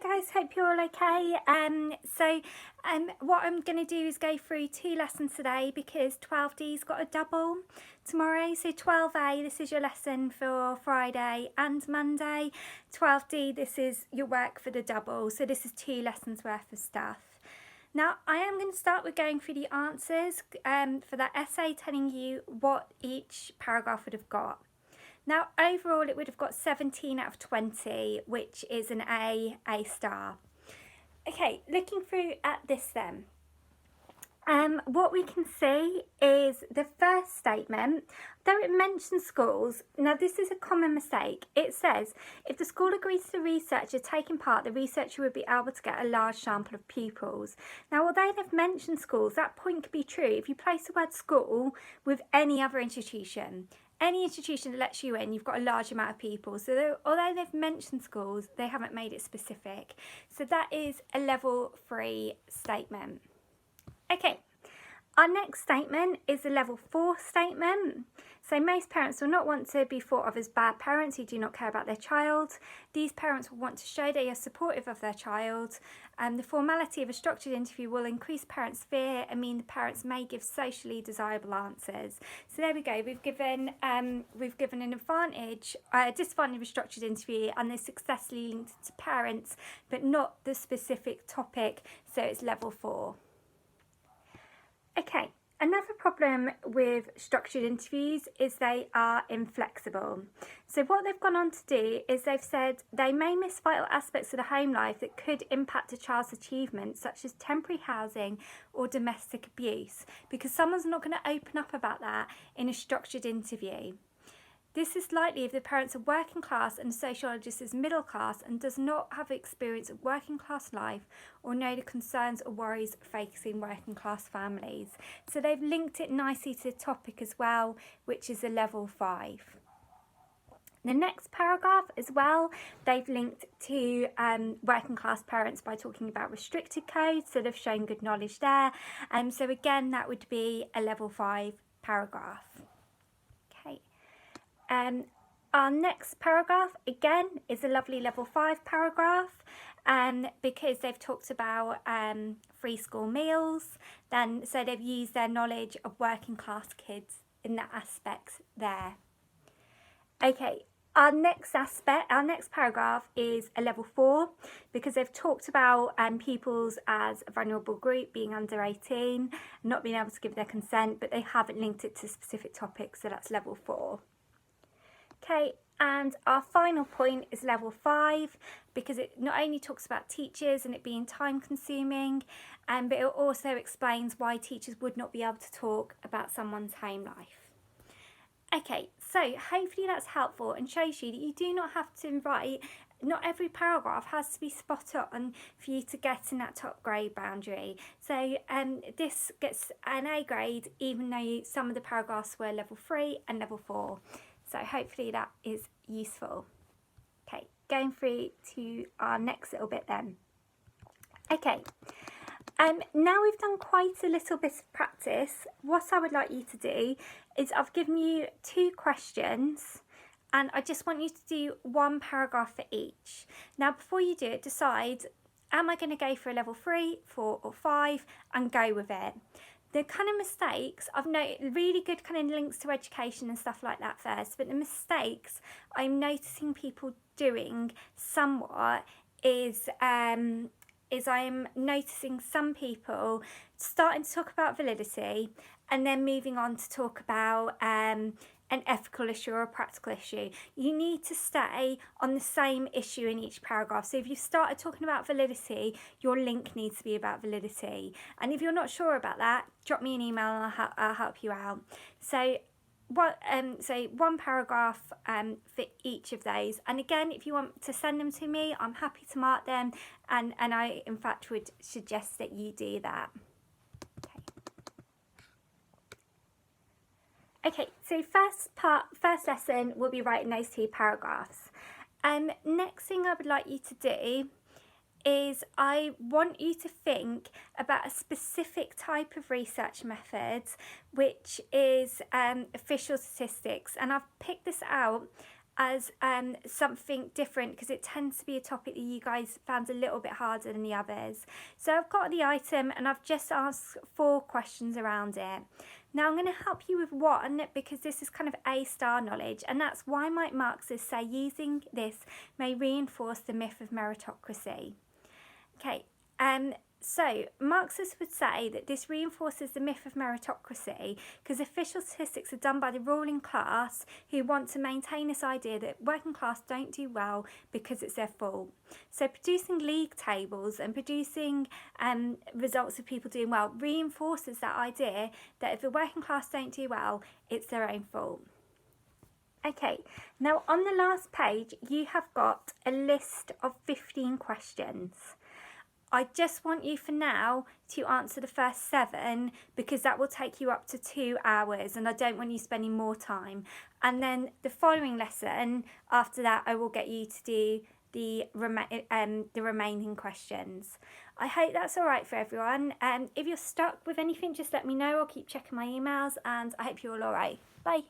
guys, hope you're all okay. What I'm going to do is go through 2 lessons today because 12D's got a double tomorrow. So 12A, this is your lesson for Friday and Monday. 12D, this is your work for the double. So this is 2 lessons worth of stuff. Now, I am going to start with going through the answers for that essay, telling you what each paragraph would have got. Now, overall, it would have got 17 out of 20, which is an A star. Okay, looking through at this then. What we can see is the first statement, though it mentions schools, now this is a common mistake. It says, if the school agrees to the researcher taking part, the researcher would be able to get a large sample of pupils. Now, although they've mentioned schools, that point could be true if you place the word school with any other institution. Any institution that lets you in, you've got a large amount of people. So although they've mentioned schools, they haven't made it specific. So that is a level 3 statement. Okay, our next statement is a level 4 statement. So most parents will not want to be thought of as bad parents who do not care about their child. These parents will want to show they are supportive of their child. The formality of a structured interview will increase parents' fear and mean the parents may give socially desirable answers. So there we go. We've given an advantage, disadvantage of a structured interview, and they're successfully linked to parents, but not the specific topic. So it's level 4. Okay, another problem with structured interviews is they are inflexible. So what they've gone on to do is they've said they may miss vital aspects of the home life that could impact a child's achievements, such as temporary housing or domestic abuse, because someone's not going to open up about that in a structured interview. This is likely if the parents are working class and the sociologist is middle class and does not have experience of working class life or know the concerns or worries facing working class families. So they've linked it nicely to the topic as well, which is a level 5. The next paragraph as well, they've linked to working class parents by talking about restricted codes, so they've shown good knowledge there. So again, that would be a level 5 paragraph. Our next paragraph again is a lovely level 5 paragraph because they've talked about free school meals, so they've used their knowledge of working class kids in that aspect there. Okay, our next paragraph is a level 4 because they've talked about pupils as a vulnerable group, being under 18, not being able to give their consent, but they haven't linked it to specific topics, so that's level 4. Okay, and our final point is level 5 because it not only talks about teachers and it being time consuming, but it also explains why teachers would not be able to talk about someone's home life. Okay, so hopefully that's helpful and shows you that you do not have to write, not every paragraph has to be spot on for you to get in that top grade boundary. So this gets an A grade even though some of the paragraphs were level 3 and level 4. So hopefully that is useful. Okay, going through to our next little bit then. Okay, now we've done quite a little bit of practice. What I would like you to do is I've given you 2 questions and I just want you to do 1 paragraph for each. Now before you do it, decide, am I going to go for a level 3, 4 or 5 and go with it. The kind of mistakes, I've noted really good kind of links to education and stuff like that first, but the mistakes I'm noticing people doing somewhat is I'm noticing some people starting to talk about validity and then moving on to talk about an ethical issue or a practical issue. You need to stay on the same issue in each paragraph. So if you've started talking about validity, your link needs to be about validity. And if you're not sure about that, drop me an email and I'll help you out. So 1 paragraph for each of those. And again, if you want to send them to me, I'm happy to mark them. And I, in fact, would suggest that you do that. Okay, so first lesson, we'll be writing those 2 paragraphs. Next thing I would like you to do is I want you to think about a specific type of research method, which is official statistics. And I've picked this out as something different because it tends to be a topic that you guys found a little bit harder than the others. So I've got the item and I've just asked 4 questions around it. Now I'm going to help you with one because this is kind of A-star knowledge, and that's why might Marxists say using this may reinforce the myth of meritocracy. Okay, so Marxists would say that this reinforces the myth of meritocracy because official statistics are done by the ruling class who want to maintain this idea that working class don't do well because it's their fault. So producing league tables and producing results of people doing well reinforces that idea that if the working class don't do well, it's their own fault. Okay, now on the last page you have got a list of 15 questions. I just want you for now to answer the first 7 because that will take you up to 2 hours and I don't want you spending more time. And then the following lesson, after that, I will get you to do the remaining questions. I hope that's all right for everyone. If you're stuck with anything, just let me know. I'll keep checking my emails and I hope you're all right. Bye.